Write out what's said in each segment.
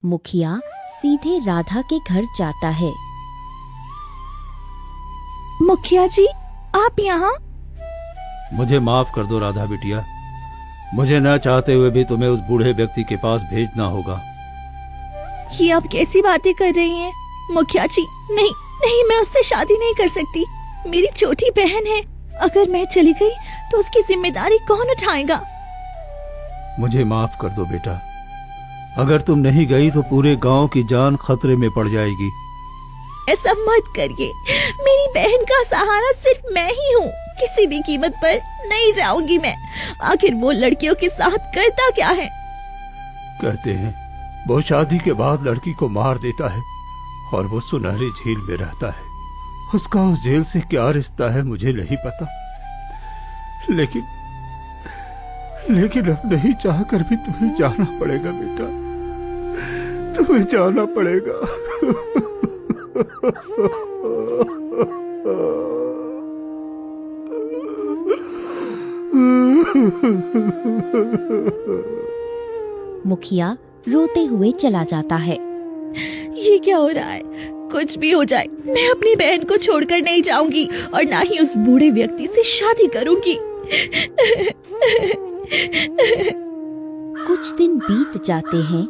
मुखिया सीधे राधा के घर जाता है। मुखिया जी, आप यहाँ? मुझे माफ कर दो राधा बिटिया, मुझे न चाहते हुए भी तुम्हें उस बूढ़े व्यक्ति के पास भेजना होगा। ये आप कैसी बातें कर रही हैं? मुखिया जी, नहीं नहीं, मैं उससे शादी नहीं कर सकती। मेरी छोटी बहन है, अगर मैं चली गई तो उसकी जिम्मेदारी कौन उठाएगा? मुझे माफ कर दो बेटा, अगर तुम नहीं गई तो पूरे गांव की जान खतरे में पड़ जाएगी। ऐसा मत करिए, मेरी बहन का सहारा सिर्फ मैं ही हूँ। किसी भी कीमत पर नहीं जाऊंगी मैं। आखिर वो लड़कियों के साथ करता क्या है? कहते हैं वो शादी के बाद लड़की को मार देता है और वो सुनहरी झील में रहता है। उसका उस जेल से क्या रिश्ता है मुझे नहीं पता, लेकिन अब नहीं चाहकर भी तुम्हें जाना पड़ेगा बेटा, तुम्हें जाना पड़ेगा। मुखिया रोते हुए चला जाता है। ये क्या हो रहा है? कुछ भी हो जाए, मैं अपनी बहन को छोड़कर नहीं जाऊंगी और ना ही उस बूढ़े व्यक्ति से शादी करूंगी। कुछ दिन बीत जाते हैं।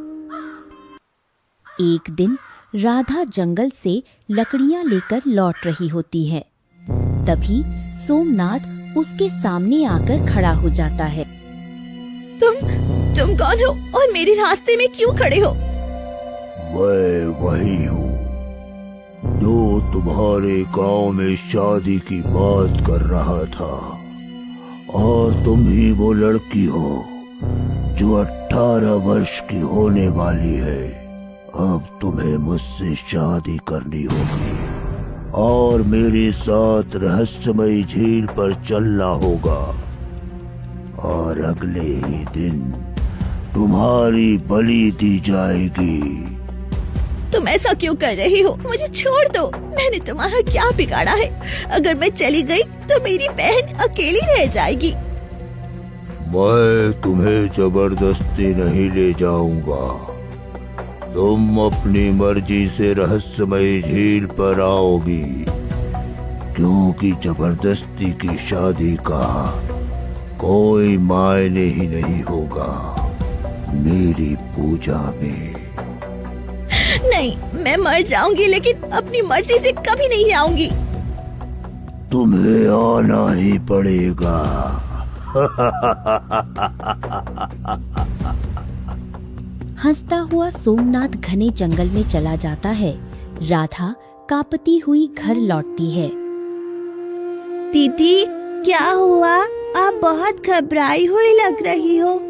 एक दिन राधा जंगल से लकड़ियां लेकर लौट रही होती है। तभी सोमनाथ उसके सामने आकर खड़ा हो जाता है। तुम कौन हो और मेरे रास्ते में क्यों खड़े हो? मैं वही हूँ जो तुम्हारे गांव में शादी की बात कर रहा था, और तुम ही वो लड़की हो जो 18 वर्ष की होने वाली है। अब तुम्हें मुझसे शादी करनी होगी और मेरे साथ रहस्यमयी झील पर चलना होगा, और अगले ही दिन तुम्हारी बलि दी जाएगी। तुम ऐसा क्यों कर रही हो? मुझे छोड़ दो। मैंने तुम्हारा क्या बिगाड़ा है? अगर मैं चली गई तो मेरी बहन अकेली रह जाएगी। मैं तुम्हें जबरदस्ती नहीं ले जाऊंगा। तुम अपनी मर्जी से रहस्यमयी झील पर आओगी, क्योंकि जबरदस्ती की शादी का कोई मायने ही नहीं होगा मेरी पूजा में। नहीं, मैं मर जाऊंगी, लेकिन अपनी मर्जी से कभी नहीं आऊंगी। तुम्हें आना ही पड़ेगा। हंसता हुआ सोमनाथ घने जंगल में चला जाता है। राधा कांपती हुई घर लौटती है। दीदी, क्या हुआ? आप बहुत घबराई हुई लग रही हो।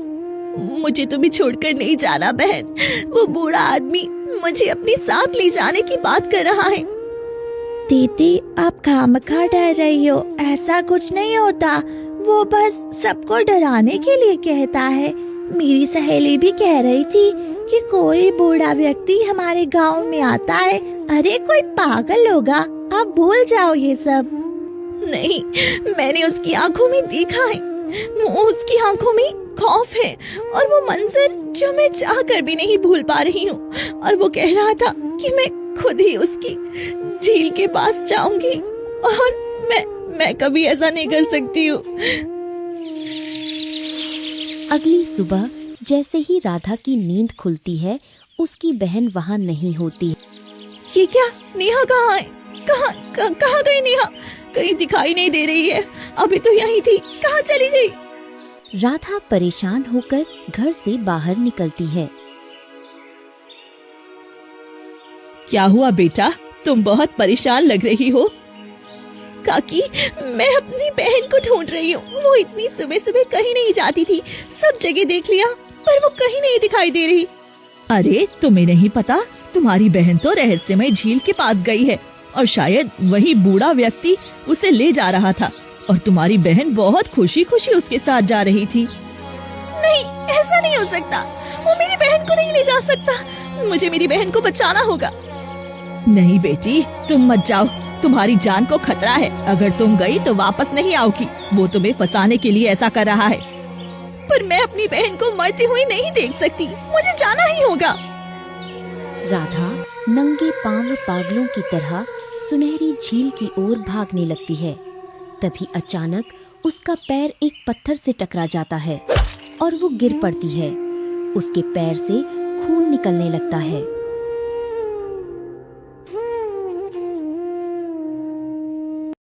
मुझे तुम्हें छोड़कर नहीं जाना बहन। वो बूढ़ा आदमी मुझे अपने साथ ले जाने की बात कर रहा है। दीदी, आप खामखा डर रही हो। ऐसा कुछ नहीं होता, वो बस सबको डराने के लिए कहता है। मेरी सहेली भी कह रही थी कि कोई बूढ़ा व्यक्ति हमारे गांव में आता है। अरे कोई पागल होगा, आप भूल जाओ ये सब। नहीं, मैंने उसकी आंखों में देखा है। उसकी आंखों में खौफ है और वो मंजर जो मैं चाहकर भी नहीं भूल पा रही हूँ। और वो कह रहा था कि मैं खुद ही उसकी झील के पास जाऊंगी, और मैं कभी ऐसा नहीं कर सकती हूँ। अगली सुबह जैसे ही राधा की नींद खुलती है, उसकी बहन वहाँ नहीं होती। ये क्या? नेहा कहाँ है? कहाँ गई नेहा? कहीं दिखाई नहीं दे रही है। अभी तो यहीं थी, कहाँ चली गई? राधा परेशान होकर घर से बाहर निकलती है। क्या हुआ बेटा? तुम बहुत परेशान लग रही हो। काकी, मैं अपनी बहन को ढूंढ रही हूँ। वो इतनी सुबह सुबह कहीं नहीं जाती थी, सब जगह देख लिया, पर वो कहीं नहीं दिखाई दे रही। अरे तुम्हें नहीं पता, तुम्हारी बहन तो रहस्यमय झील के पास गई है, और शायद वही बूढ़ा व्यक्ति उसे ले जा रहा था, और तुम्हारी बहन बहुत खुशी खुशी उसके साथ जा रही थी। नहीं, ऐसा नहीं हो सकता। वो मेरी बहन को नहीं ले जा सकता। मुझे मेरी बहन को बचाना होगा। नहीं बेटी, तुम मत जाओ, तुम्हारी जान को खतरा है। अगर तुम गई तो वापस नहीं आओगी। वो तुम्हें फंसाने के लिए ऐसा कर रहा है। पर मैं अपनी बहन को मरती हुई नहीं देख सकती, मुझे जाना ही होगा। राधा नंगे पांव पागलों की तरह सुनहरी झील की ओर भागने लगती है। तभी अचानक उसका पैर एक पत्थर से टकरा जाता है और वो गिर पड़ती है। उसके पैर से खून निकलने लगता है।